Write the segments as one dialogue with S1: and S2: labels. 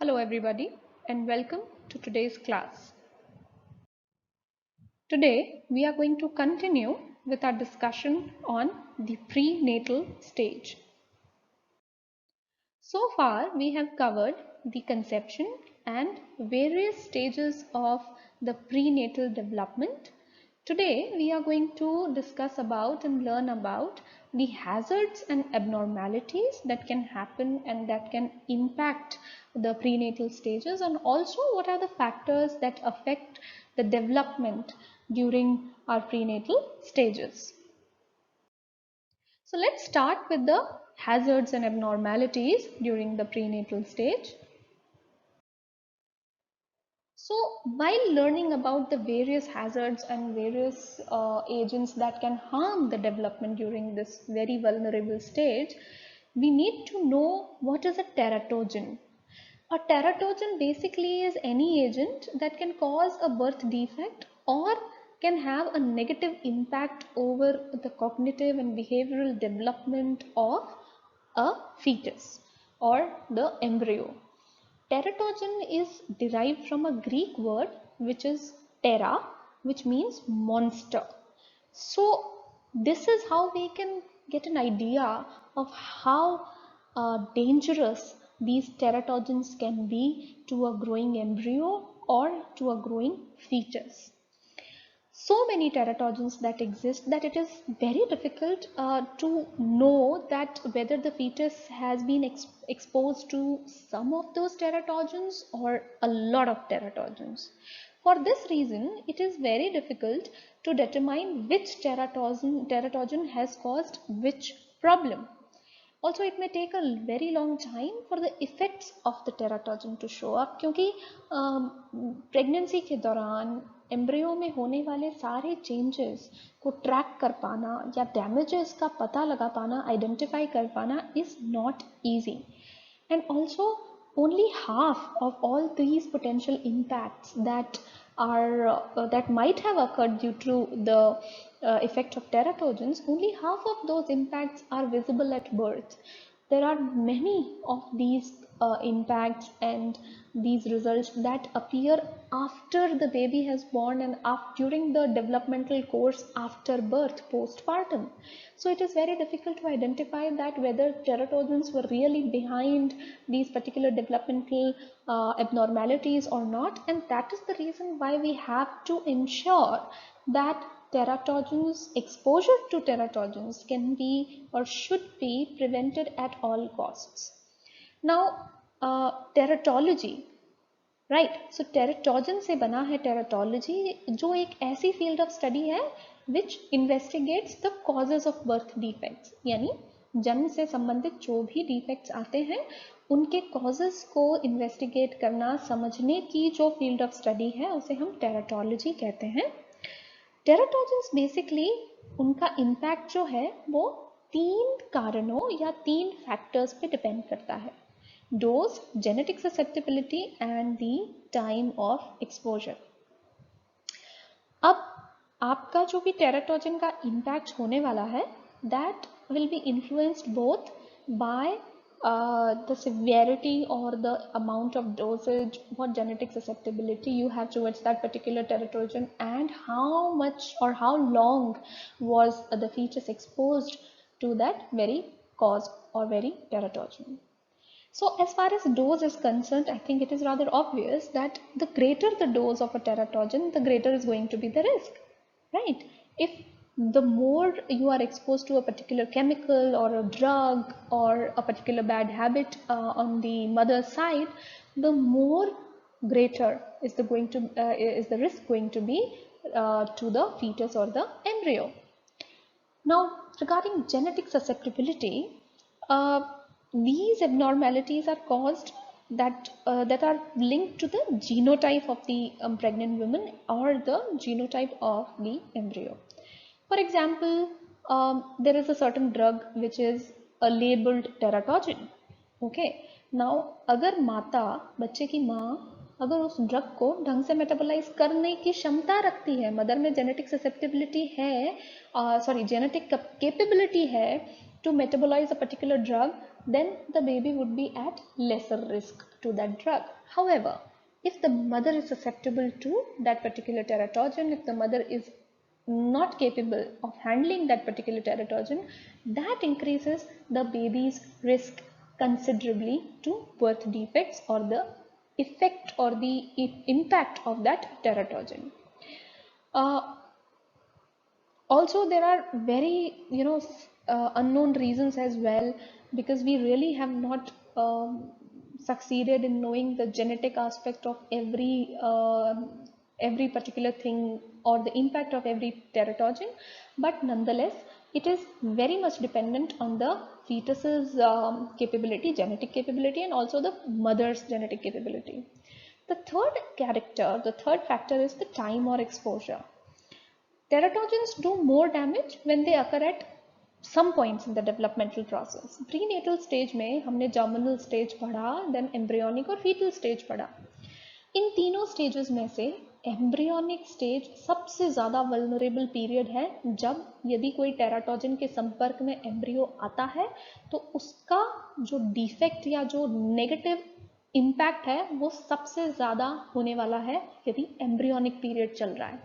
S1: Hello everybody and welcome to today's class. Today we are going to continue with our discussion on the prenatal stage. So far we have covered the conception and various stages of the prenatal development. Today we are going to discuss about and learn about the hazards and abnormalities that can happen and that can impact the prenatal stages, and also what are the factors that affect the development during our prenatal stages. So let's start with the hazards and abnormalities during the prenatal stage. So while learning about the various hazards and various agents that can harm the development during this very vulnerable stage, we need to know what is a teratogen. A teratogen basically is any agent that can cause a birth defect or can have a negative impact over the cognitive and behavioral development of a fetus or the embryo. Teratogen is derived from a Greek word which is terra, which means monster. So this is how we can get an idea of how dangerous these teratogens can be to a growing embryo or to a growing fetus. So many teratogens that exist that it is very difficult to know that whether the fetus has been exposed to some of those teratogens or a lot of teratogens. For this reason, it is very difficult to determine which teratogen has caused which problem. Also, it may take a very long time for the effects of the teratogen to show up, क्योंकि pregnancy के दौरान embryo में होने वाले सारे changes को track कर पाना या डैमेजेस का पता लगा पाना, आइडेंटिफाई कर पाना is not easy. And also only half of all these potential impacts that might have occurred due to the effect of teratogens, only half of those impacts are visible at birth. There are many of these impacts and these results that appear after the baby has born and during the developmental course after birth, postpartum. So it is very difficult to identify that whether teratogens were really behind these particular developmental abnormalities or not, and that is the reason why we have to ensure that exposure to teratogens can be or should be prevented at all costs. Now, teratology, right. So teratogen से बना है teratology, जो एक ऐसी field of study है which investigates the causes of birth defects, यानी जन्म से संबंधित जो भी डिफेक्ट्स आते हैं उनके कॉजेज को इन्वेस्टिगेट करना, समझने की जो फील्ड ऑफ स्टडी है उसे हम टेराटोलॉजी कहते हैं. टेराटोजन्स बेसिकली उनका इम्पैक्ट जो है वो 3 कारणों या 3 फैक्टर्स पे डिपेंड करता है: dose, genetic susceptibility and the time of exposure. अब आपका जो भी टेराटोजन का इम्पैक्ट होने वाला है, that will be influenced both by the severity or the amount of dosage, what genetic susceptibility you have towards that particular teratogen, and how much or how long was the fetus exposed to that very cause or very teratogen. So as far as dose is concerned, I think it is rather obvious that the greater the dose of a teratogen, the greater is going to be the risk, right? If the more you are exposed to a particular chemical or a drug or a particular bad habit on the mother's side, the more greater is the risk going to be to the fetus or the embryo. Now, regarding genetic susceptibility, these abnormalities are caused that are linked to the genotype of the pregnant woman or the genotype of the embryo. For example, there is a certain drug which is labeled teratogen. Okay. Now, अगर माता, बच्चे की माँ अगर उस drug को ढंग से मेटाबोलाइज करने की क्षमता रखती है, मदर में जेनेटिक ससेप्टिबिलिटी है, जेनेटिक कैपेबिलिटी है to metabolize a particular drug, then the baby would be at lesser risk to that drug. However, if the mother is susceptible to that particular teratogen, if the mother is not capable of handling that particular teratogen, that increases the baby's risk considerably to birth defects or the effect or the impact of that teratogen. Also, there are very unknown reasons as well, because we really have not succeeded in knowing the genetic aspect of every particular thing or the impact of every teratogen. But nonetheless, it is very much dependent on the fetus's capability, genetic capability, and also the mother's genetic capability. The third factor is the time or exposure. Teratogens do more damage when they occur at some points in the developmental process. Prenatal stage में हमने germinal stage पढ़ा, then embryonic और fetal stage पढ़ा. इन तीनों stages में से embryonic stage सबसे ज़्यादा vulnerable period है, जब यदि कोई teratogen के संपर्क में embryo आता है तो उसका जो defect या जो negative impact है वो सबसे ज़्यादा होने वाला है यदि embryonic period चल रहा है.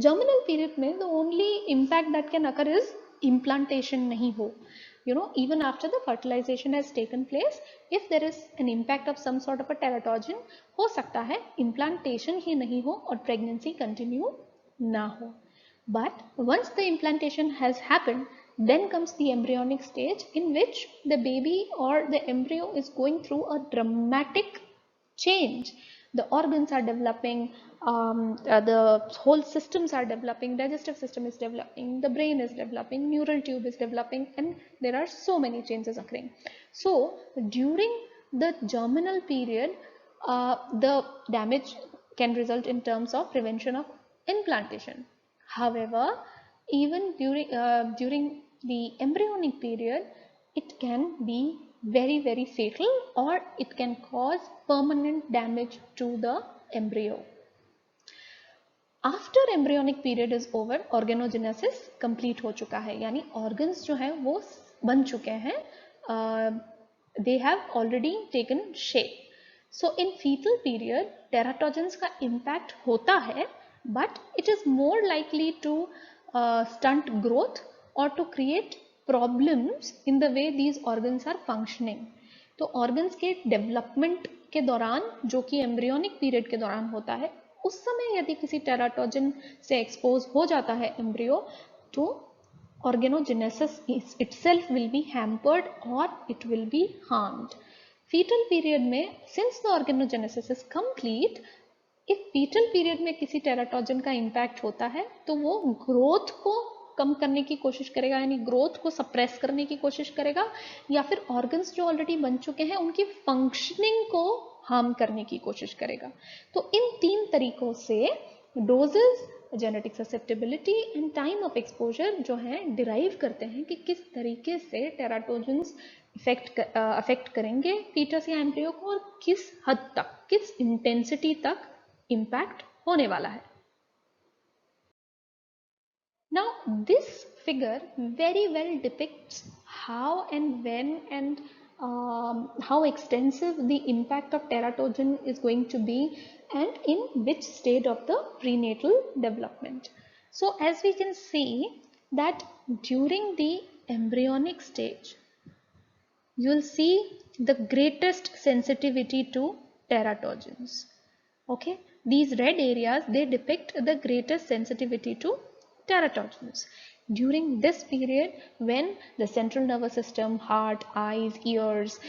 S1: Germinal period में the only impact that can occur is implantation नहीं हो. Even after the fertilization has taken place, if there is an impact of some sort of a teratogen, हो सकता है implantation ही नहीं हो और pregnancy continue ना हो. But once the implantation has happened, then comes the embryonic stage, in which the baby or the embryo is going through a dramatic change. The organs are developing, the whole systems are developing, digestive system is developing, the brain is developing, neural tube is developing, and there are so many changes occurring. So during the germinal period, the damage can result in terms of prevention of implantation. However, even during the embryonic period, it can be very, very fatal, or it can cause permanent damage to the embryo. After embryonic period is over, organogenesis complete हो चुका है, यानी organs जो हैं वो बन चुके हैं, they have already taken shape. So in fetal period, teratogens का impact होता है, but it is more likely to stunt growth or to create problems in the way these organs are functioning. तो organs के development के दौरान, जो कि embryonic period के दौरान होता है, उस समय यदि किसी teratogen से expose हो जाता है embryo, तो organogenesis itself will be hampered or it will be harmed. Fetal period में, since the organogenesis is complete, if fetal period में किसी teratogen का impact होता है, तो वो growth को कम करने की कोशिश करेगा, यानी ग्रोथ को सप्रेस करने की कोशिश करेगा, या फिर ऑर्गन्स जो ऑलरेडी बन चुके हैं उनकी फंक्शनिंग को हार्म करने की कोशिश करेगा. तो इन तीन तरीकों से doses, genetic susceptibility and time of exposure जो है डिराइव करते हैं कि किस तरीके से टेराटोजेंस अफेक्ट करेंगे फीटस या एम्ब्रियो को, और किस हद तक, किस इंटेंसिटी तक इम्पैक्ट होने वाला है. Now this figure very well depicts how and when and how extensive the impact of teratogen is going to be and in which state of the prenatal development. So as we can see that during the embryonic stage, you will see the greatest sensitivity to teratogens. Okay, these red areas, they depict the greatest sensitivity to teratogens. During this period, when the central nervous system, heart, eyes, ears,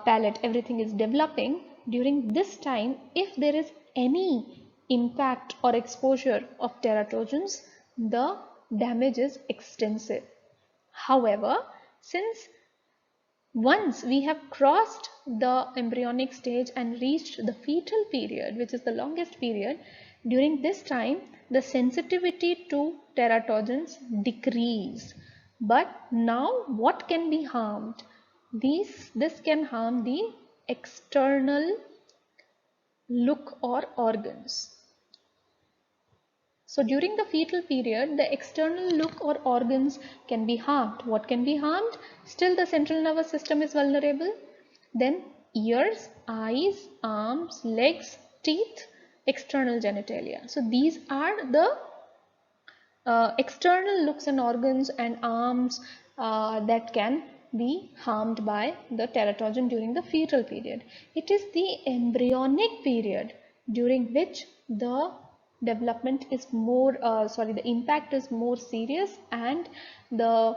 S1: palate, everything is developing, during this time, if there is any impact or exposure of teratogens, the damage is extensive. However, since once we have crossed the embryonic stage and reached the fetal period, which is the longest period, during this time the sensitivity to teratogens decrease. But now what can be harmed? This can harm the external look or organs. So during the fetal period, the external look or organs can be harmed. What can be harmed? Still the central nervous system is vulnerable. Then ears, eyes, arms, legs, teeth, external genitalia. So these are the external looks and organs and arms that can be harmed by the teratogen during the fetal period. It is the embryonic period during which the development is more, the impact is more serious and the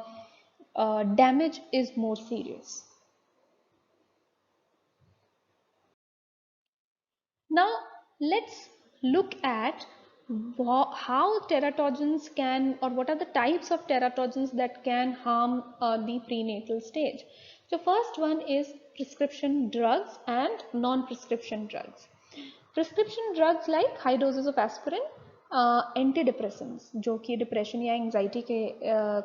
S1: damage is more serious. Now let's look at how teratogens can, or what are the types of teratogens that can harm the prenatal stage. So first one is prescription drugs and non-prescription drugs. Prescription drugs like high doses of aspirin, anti depressants जो कि depression या anxiety के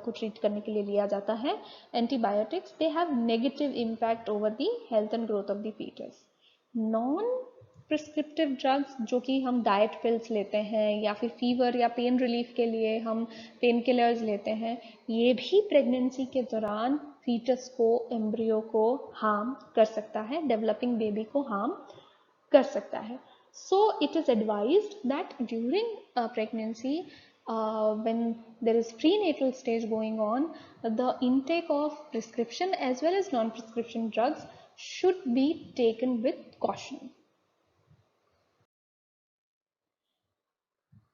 S1: को treat करने के लिए लिया जाता है, antibiotics, they have negative impact over the health and growth of the foetus. Non prescriptive drugs जो कि हम डाइट पिल्स लेते हैं या फिर फीवर या पेन रिलीफ के लिए हम पेन किलर्स लेते हैं, ये भी प्रेगनेंसी के दौरान फीटस को, एम्ब्रियो को हार्म कर सकता है, डेवलपिंग बेबी को हार्म कर सकता है. So it is advised that during pregnancy, when there is prenatal stage going on, the intake of prescription as well as non-prescription drugs should be taken with caution.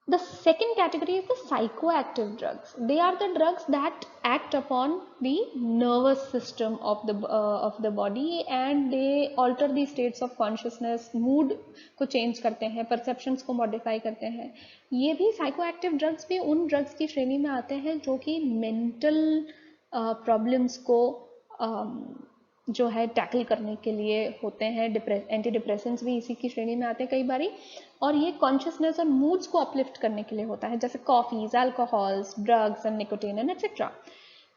S1: The second category is the psychoactive drugs. They are the drugs that act upon the nervous system of the body and they alter the states of consciousness, mood को change करते हैं, perceptions को modify करते हैं. ये भी psychoactive drugs भी उन drugs की श्रेणी में आते हैं जो कि mental problems को जो है टैकल करने के लिए होते हैं. एंटी डिप्रेसेंट्स भी इसी की श्रेणी में आते हैं कई बारी, और ये कॉन्शियसनेस और मूड्स को अपलिफ्ट करने के लिए होता है, जैसे coffees, alcohols, drugs and nicotine and etcetera.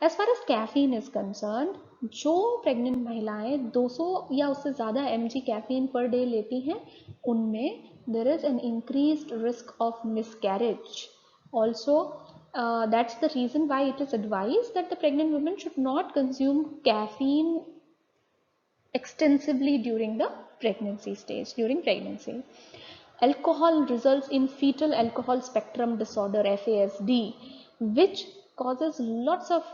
S1: As far as caffeine is concern, जो प्रेग्नेंट महिलाएं 200 या उससे ज़्यादा mg कैफीन पर डे लेती हैं, उनमें there is an increased risk of miscarriage. Also, that's the reason why it is advised that the pregnant women should not consume caffeine extensively during the pregnancy stage, during pregnancy. Alcohol results in fetal alcohol spectrum disorder, FASD, which causes lots of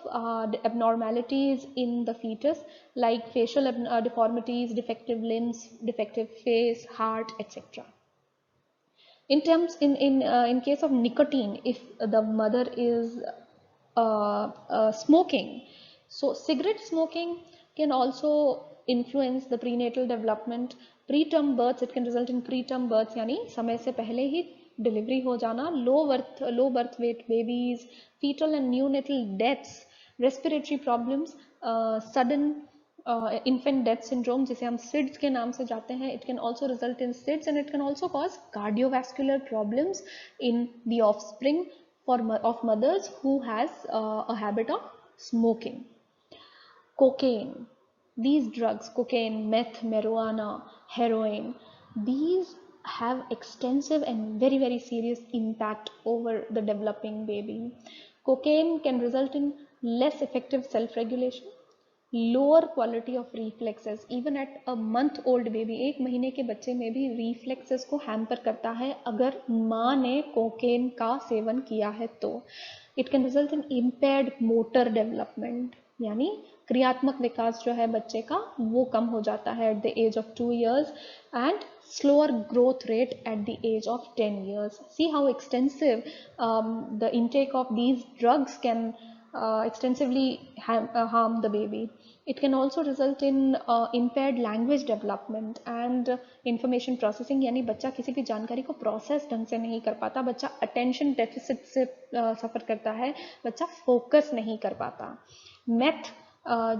S1: abnormalities in the fetus like facial deformities, defective limbs, defective face, heart, etc. In case of nicotine, if the mother is smoking, so cigarette smoking can also influence the prenatal development. Preterm births, it can result in preterm births, यानी समय से पहले ही delivery हो जाना, low birth weight babies, fetal and neonatal deaths, respiratory problems, sudden infant death syndrome जिसे हम SIDS के नाम से जाते हैं. It can also result in SIDS and it can also cause cardiovascular problems in the offspring of mothers who has a habit of smoking. Cocaine, these drugs, cocaine, meth, marijuana, heroin, these have extensive and very, very serious impact over the developing baby. Cocaine can result in less effective self-regulation, lower quality of reflexes, even at a month old baby. 1 महीने के बच्चे में भी reflexes को hamper करता है अगर माँ ने कोकेन का सेवन किया है तो. It can result in impaired motor development, यानी क्रियात्मक विकास जो है बच्चे का वो कम हो जाता है at the age of 2 years and slower growth rate at the age of 10 years. See how extensive the intake of these drugs can extensively harm the baby. It can also result in impaired language development and information processing, यानी बच्चा किसी भी जानकारी को process ढंग से नहीं कर पाता, बच्चा अटेंशन डेफिसिट से सफ़र करता है, बच्चा फोकस नहीं कर पाता. मैथ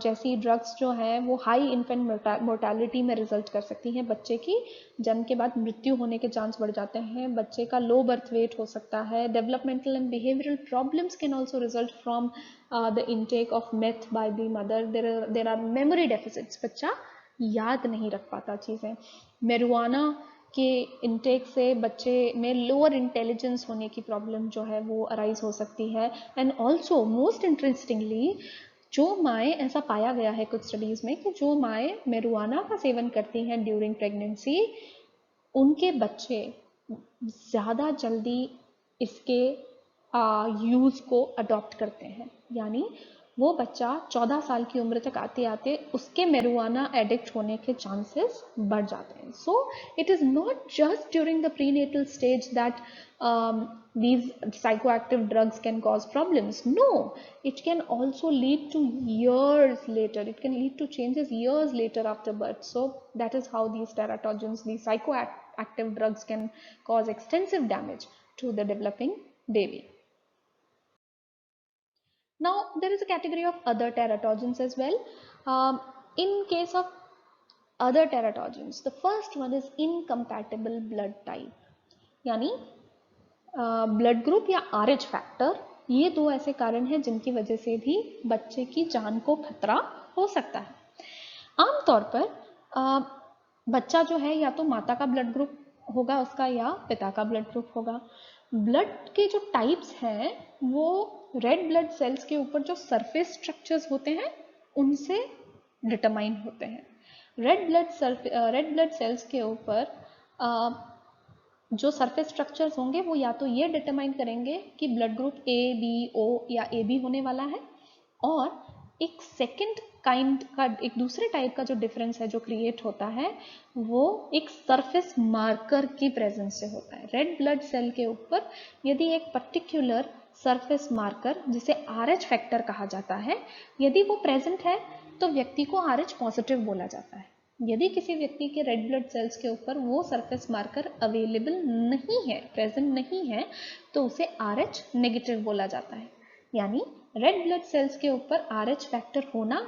S1: जैसी ड्रग्स जो हैं वो हाई इन्फेंट मोर्टेलिटी में रिजल्ट कर सकती हैं. बच्चे की जन्म के बाद मृत्यु होने के चांस बढ़ जाते हैं, बच्चे का लो बर्थ वेट हो सकता है. Developmental and behavioural problems can also result from the intake of meth by the mother. There are memory deficits, बच्चा याद नहीं रख पाता चीज़ें. मेरुआना के इनटेक से बच्चे में लोअर इंटेलिजेंस होने की प्रॉब्लम जो है वो अराइज हो सकती है. एंड ऑल्सो मोस्ट इंटरेस्टिंगली, जो माएँ, ऐसा पाया गया है कुछ स्टडीज में कि जो माएँ marijuana का सेवन करती हैं ड्यूरिंग प्रेगनेंसी, उनके बच्चे ज़्यादा जल्दी इसके यूज़ को अडॉप्ट करते हैं। यानी वो बच्चा 14 साल की उम्र तक आते आते उसके marijuana एडिक्ट होने के चांसेस बढ़ जाते हैं। So it is not just during the prenatal stage that these psychoactive drugs can cause problems. No, it can also lead to years later. It can lead to changes years later after birth. So that is how these teratogens, these psychoactive drugs, can cause extensive damage to the developing baby. Now there is a category of other teratogens as well. In case of other teratogens, the first one is incompatible blood type. यानी blood group या RH factor, ये दो ऐसे कारण हैं जिनकी वजह से भी बच्चे की जान को खतरा हो सकता है। आमतौर पर बच्चा जो है या तो माता का ब्लड ग्रुप होगा उसका या पिता का ब्लड ग्रुप होगा। ब्लड के जो टाइप्स हैं वो रेड ब्लड सेल्स के ऊपर जो सरफेस स्ट्रक्चर्स होते हैं उनसे डिटरमाइन होते हैं। रेड ब्लड सेल्स के ऊपर जो सरफेस स्ट्रक्चर्स होंगे वो या तो ये डिटरमाइन करेंगे कि blood group A, B, O या AB होने वाला है, और एक सेकंड काइंड का, एक दूसरे टाइप का जो डिफरेंस है जो क्रिएट होता है वो एक सरफेस मार्कर की प्रेजेंस से होता है। रेड ब्लड सेल के ऊपर यदि एक पर्टिकुलर सरफेस मार्कर जिसे RH फैक्टर कहा जाता है यदि वो प्रेजेंट है तो व्यक्ति को RH पॉजिटिव बोला जाता है। यदि किसी व्यक्ति के रेड ब्लड सेल्स के ऊपर वो सरफेस मार्कर अवेलेबल नहीं है, प्रेजेंट नहीं है, तो उसे RH नेगेटिव बोला जाता है। यानी रेड ब्लड सेल्स के ऊपर RH फैक्टर होना,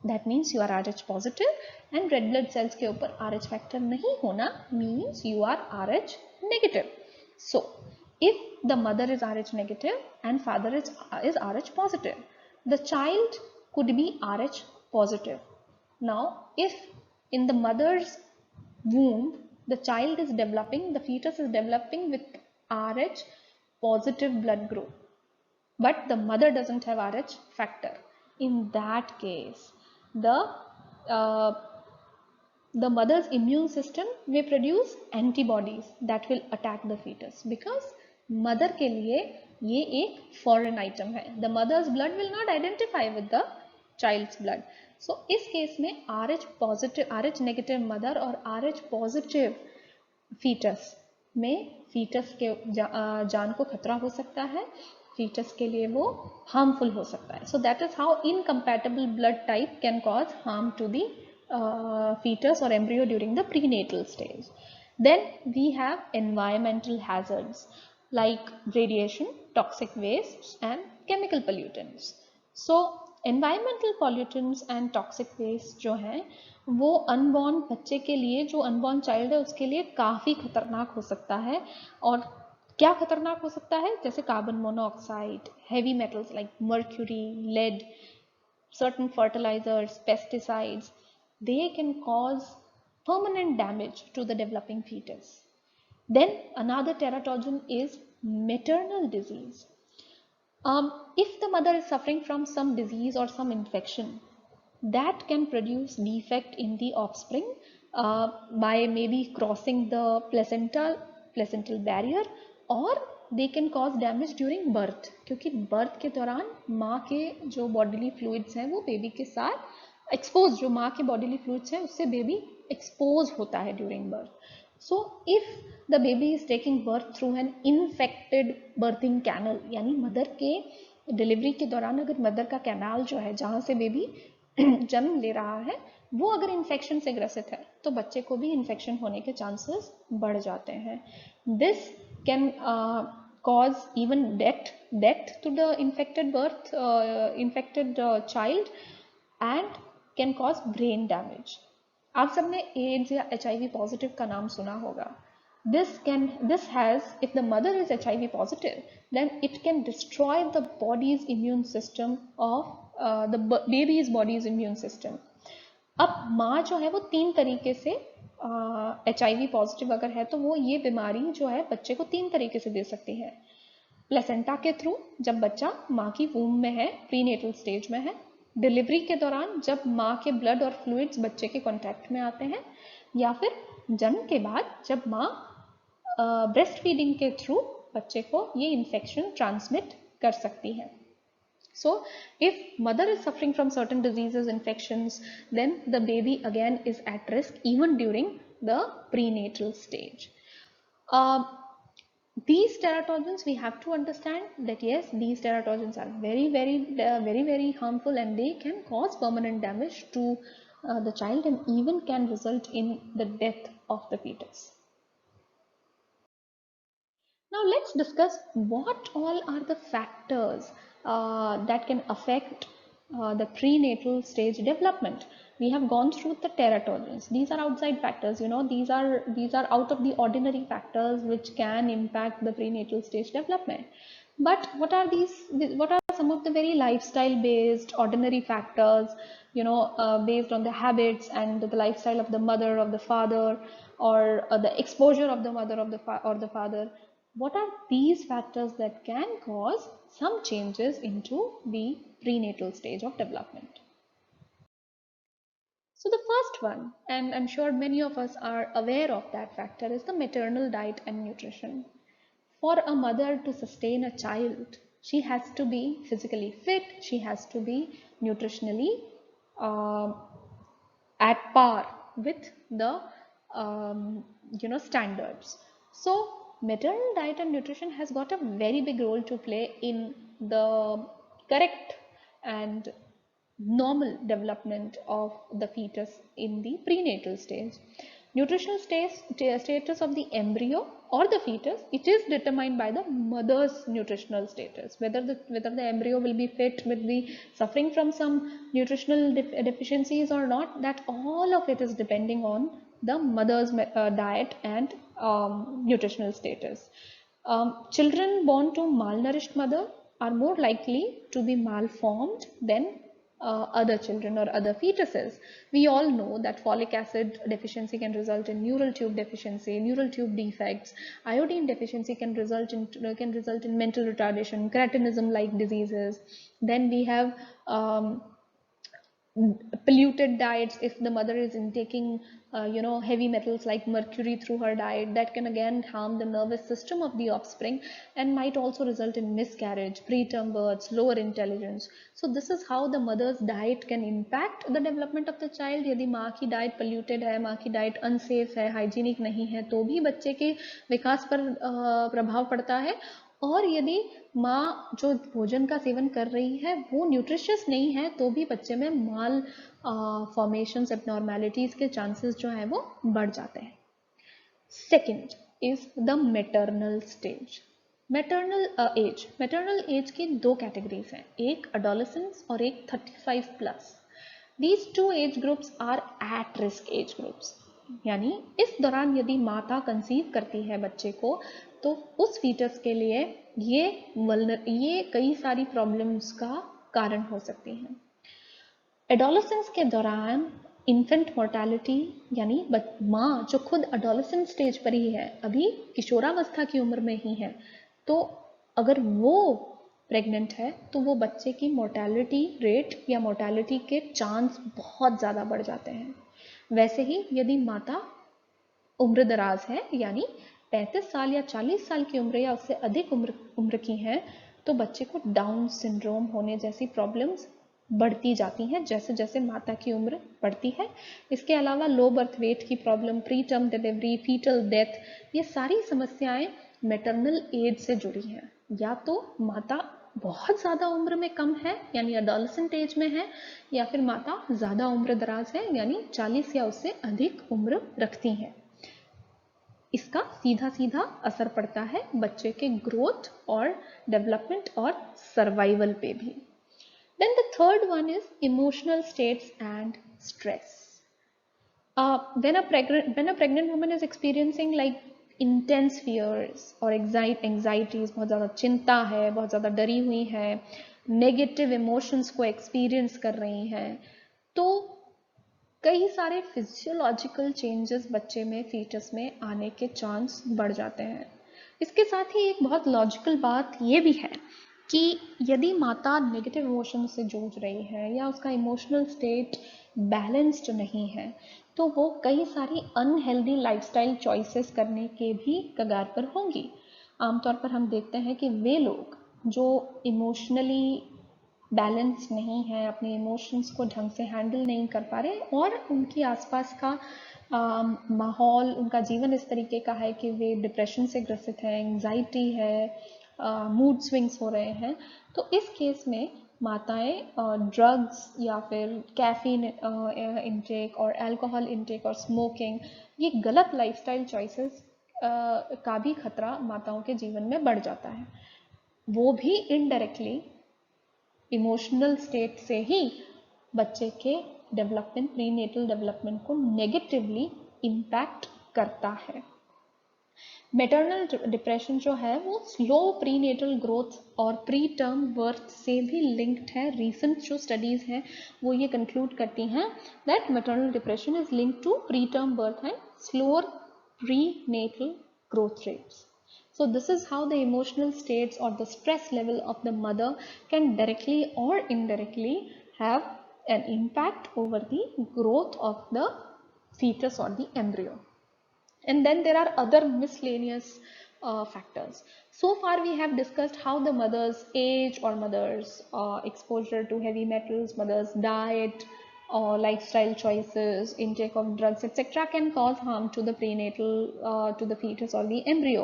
S1: that means you are RH positive, and red blood cells के ऊपर RH फैक्टर नहीं होना means you are RH negative. So if the mother is RH negative and father is RH positive, the child could be RH positive. Now if in the mother's womb the child is developing, the fetus is developing with RH positive blood group, but the mother doesn't have RH factor, in that case the mother's immune system may produce antibodies that will attack the fetus, because mother के लिए ये एक foreign item है. The mother's blood will not identify with the child's blood. So इस case में RH positive, RH negative mother और RH positive fetus में fetus के जान को खतरा हो सकता है, fetus के लिए वो harmful हो सकता है. So that is how incompatible blood type can cause harm to the fetus or embryo during the prenatal stage. Then we have environmental hazards like radiation, toxic wastes and chemical pollutants. So environmental pollutants and toxic waste जो हैं वो unborn बच्चे के लिए, जो unborn child है उसके लिए काफ़ी खतरनाक हो सकता है। और क्या खतरनाक हो सकता है? जैसे carbon monoxide, heavy metals like mercury, lead, certain fertilizers, pesticides, they can cause permanent damage to the developing fetus. Then another teratogen is maternal disease. If the mother is suffering from some disease or some infection, that can produce defect in the offspring by maybe crossing the placental barrier, or they can cause damage during birth, क्योंकि birth के दौरान माँ के जो bodily fluids हैं वो baby के साथ expose, जो माँ के bodily fluids हैं उससे baby expose होता है during birth. So if the baby is taking birth through an infected birthing canal, यानी मदर के डिलीवरी के दौरान अगर मदर का कैनाल जो है जहाँ से बेबी जन्म ले रहा है वो अगर इन्फेक्शन से ग्रसित है तो बच्चे को भी इन्फेक्शन होने के चांसेस बढ़ जाते हैं. This can cause even death to the infected child and can cause brain damage. आप सबने एड्स या HIV पॉजिटिव का नाम सुना होगा. This has, if the mother is HIV positive, then it can destroy the body's immune system of the baby's body's immune system. अब माँ जो है वो 3 तरीके से HIV पॉजिटिव अगर है तो वो ये बीमारी जो है बच्चे को 3 तरीके से दे सकती है. प्लेसेंटा के थ्रू, जब बच्चा माँ की वूम में है, प्रीनेटल स्टेज में है. डिलीवरी के दौरान जब माँ के ब्लड और फ्लूइड्स बच्चे के कांटेक्ट में आते हैं, या फिर जन्म के बाद जब माँ ब्रेस्ट फीडिंग के थ्रू बच्चे को ये इन्फेक्शन ट्रांसमिट कर सकती है. So if mother is suffering from certain diseases, infections, then the baby again is at risk even during the prenatal stage. These teratogens, we have to understand that yes, these teratogens are very harmful, and they can cause permanent damage to the child, and even can result in the death of the fetus. Now let's discuss what all are the factors that can affect the prenatal stage development. We have gone through the teratogens. These are outside factors, you know, these are out of the ordinary factors which can impact the prenatal stage development. But what are some of the very lifestyle based ordinary factors, you know, based on the habits and the lifestyle of the mother, of the father, or the exposure of the mother of the father? What are these factors that can cause some changes into the prenatal stage of development? So the first one, and I'm sure many of us are aware of that factor, is the maternal diet and nutrition. For a mother to sustain a child, she has to be physically fit, she has to be nutritionally uh, at par with the standards. So maternal diet and nutrition has got a very big role to play in the correct and normal development of the fetus in the prenatal stage. Nutritional status of the embryo or the fetus, it is determined by the mother's nutritional status. Whether the embryo will be fit, will be suffering from some nutritional deficiencies or not, that all of it is depending on the mother's diet and nutritional status. Children born to malnourished mother are more likely to be malformed than other children or other fetuses. We all know that folic acid deficiency can result in neural tube deficiency, neural tube defects. Iodine deficiency can result in mental retardation, cretinism-like diseases. Then we have polluted diets. If the mother is intaking heavy metals like mercury through her diet, that can again harm the nervous system of the offspring and might also result in miscarriage, preterm births, lower intelligence. So this is how the mother's diet can impact the development of the child. यदि माँ की diet polluted है, माँ की diet unsafe है, hygienic नहीं है, तो भी बच्चे के विकास पर प्रभाव पड़ता है. और यदि माँ जो भोजन का सेवन कर रही है वो न्यूट्रिशियस नहीं है, तो भी बच्चे में माल फॉर्मेशंस, एबनॉर्मेलिटीज के चांसेस जो है वो बढ़ जाते हैं. Second is the maternal stage. Maternal age की दो कैटेगरीज हैं, एक अडोलेसेंस और एक 35 plus. These two age groups are at risk age groups. यानी इस दौरान यदि माता कंसीव करती है बच्चे को, तो उस फीटस के लिए ये कई सारी प्रॉब्लम्स का कारण हो सकती हैं. एडोलेसेंस के दौरान इन्फेंट मोर्टेलिटी, यानी माँ जो खुद एडोलेसेंट स्टेज पर ही है, अभी किशोरावस्था की उम्र में ही है, तो अगर वो प्रेग्नेंट है तो वो बच्चे की मोर्टेलिटी रेट या मोर्टेलिटी के चांस बहुत ज़्यादा बढ़ जाते हैं. वैसे ही यदि माता उम्र दराज है, यानी 35 साल या 40 साल की उम्र या उससे अधिक उम्र की है, तो बच्चे को डाउन सिंड्रोम होने जैसी प्रॉब्लम्स बढ़ती जाती हैं जैसे जैसे माता की उम्र बढ़ती है. इसके अलावा लो बर्थ वेट की problem, preterm delivery, fetal death, ये सारी समस्याएं मैटरनल एज से जुड़ी हैं. या तो माता बहुत ज़्यादा उम्र में कम है, यानी एडोलेसेंट एज में है, या फिर माता ज़्यादा उम्र दराज है, यानी 40 या उससे अधिक उम्र रखती हैं. इसका सीधा सीधा असर पड़ता है बच्चे के ग्रोथ और डेवलपमेंट और सर्वाइवल पे भी. Then the third one is emotional states and stress. When a pregnant woman is experiencing like intense fears or anxieties, बहुत ज़्यादा चिंता है, बहुत ज़्यादा डरी हुई है, नेगेटिव इमोशंस को एक्सपीरियंस कर रही हैं, तो कई सारे फिजियोलॉजिकल चेंजेस बच्चे में, फीटस में आने के चांस बढ़ जाते हैं. इसके साथ ही एक बहुत लॉजिकल बात ये भी है कि यदि माता नेगेटिव इमोशन से जूझ रही है या उसका इमोशनल स्टेट बैलेंस्ड नहीं है, तो वो कई सारी अनहेल्दी लाइफस्टाइल चॉइसेस करने के भी कगार पर होंगी। आमतौर पर हम देखते हैं कि वे लोग जो इमोशनली बैलेंस नहीं है, अपने इमोशंस को ढंग से हैंडल नहीं कर पा रहे, और उनकी आसपास का माहौल, उनका जीवन इस तरीके का है कि वे डिप्रेशन से ग्रसित है, एंजाइटी है, मूड स्विंग्स हो रहे हैं, तो इस केस में माताएं ड्रग्स या फिर कैफीन इंटेक और अल्कोहल इंटेक और स्मोकिंग, ये गलत लाइफस्टाइल चॉइसेस का भी खतरा माताओं के जीवन में बढ़ जाता है। वो भी इनडायरेक्टली इमोशनल स्टेट से ही बच्चे के डेवलपमेंट, प्रीनेटल डेवलपमेंट को नेगेटिवली इम्पैक्ट करता है। मैटरनल डिप्रेशन जो है वो स्लो प्रीनेटल ग्रोथ और प्री टर्म बर्थ से भी लिंक्ड है। रीसेंट जो स्टडीज हैं वो ये कंक्लूड करती हैं that maternal depression is linked to preterm birth and slower prenatal growth rates. So this is how the emotional states or the stress level of the mother can directly or indirectly have an impact over the growth of the fetus or the embryo. And then there are other miscellaneous factors. So far we have discussed how the mother's age or mother's exposure to heavy metals, mother's diet, or lifestyle choices, intake of drugs, etc. can cause harm to the prenatal, to the fetus or the embryo.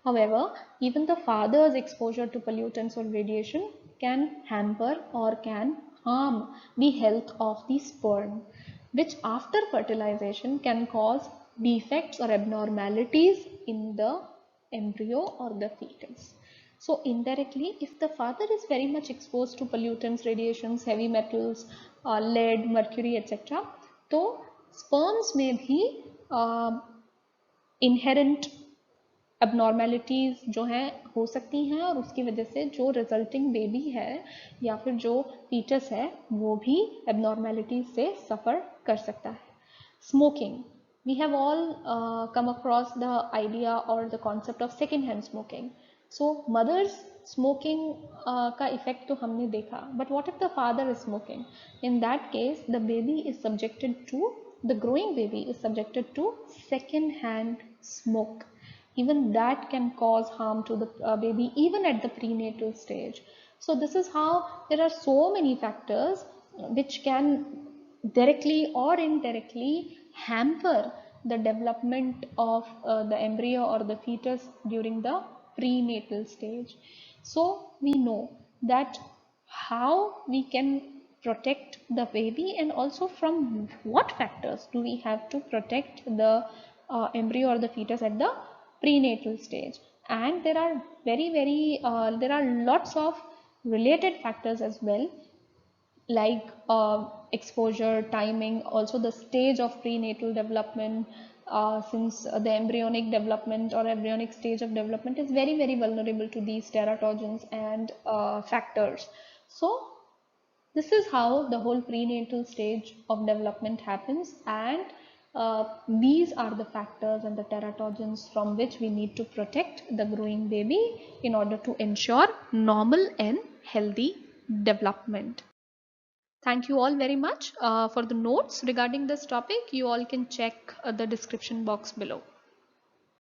S1: However, even the father's exposure to pollutants or radiation can hamper or can harm the health of the sperm, which after fertilization can cause defects or abnormalities in the embryo or the fetus. So indirectly, if the father is very much exposed to pollutants, radiations, heavy metals, lead, mercury, etc., तो sperms में भी inherent abnormalities जो हैं हो सकती हैं, और उसकी वजह से जो रिजल्टिंग बेबी है या फिर जो फीटस है वो भी abnormalities से सफ़र कर सकता है. Smoking. We have all come across the idea or the concept of second hand smoking. So mothers smoking का effect तो हमने देखा, but what if the father is smoking? In that case, the baby is subjected to, the growing baby is subjected to second hand smoke. Even that can cause harm to the baby even at the prenatal stage. So this is how there are so many factors which can directly or indirectly hamper the development of the embryo or the fetus during the prenatal stage. So we know that how we can protect the baby, and also from what factors do we have to protect the embryo or the fetus at the prenatal stage. And there are there are lots of related factors as well, like exposure, timing, also the stage of prenatal development, since the embryonic development or embryonic stage of development is very vulnerable to these teratogens and factors. So this is how the whole prenatal stage of development happens, and these are the factors and the teratogens from which we need to protect the growing baby in order to ensure normal and healthy development. Thank you all very much. For the notes regarding this topic, you all can check the description box below.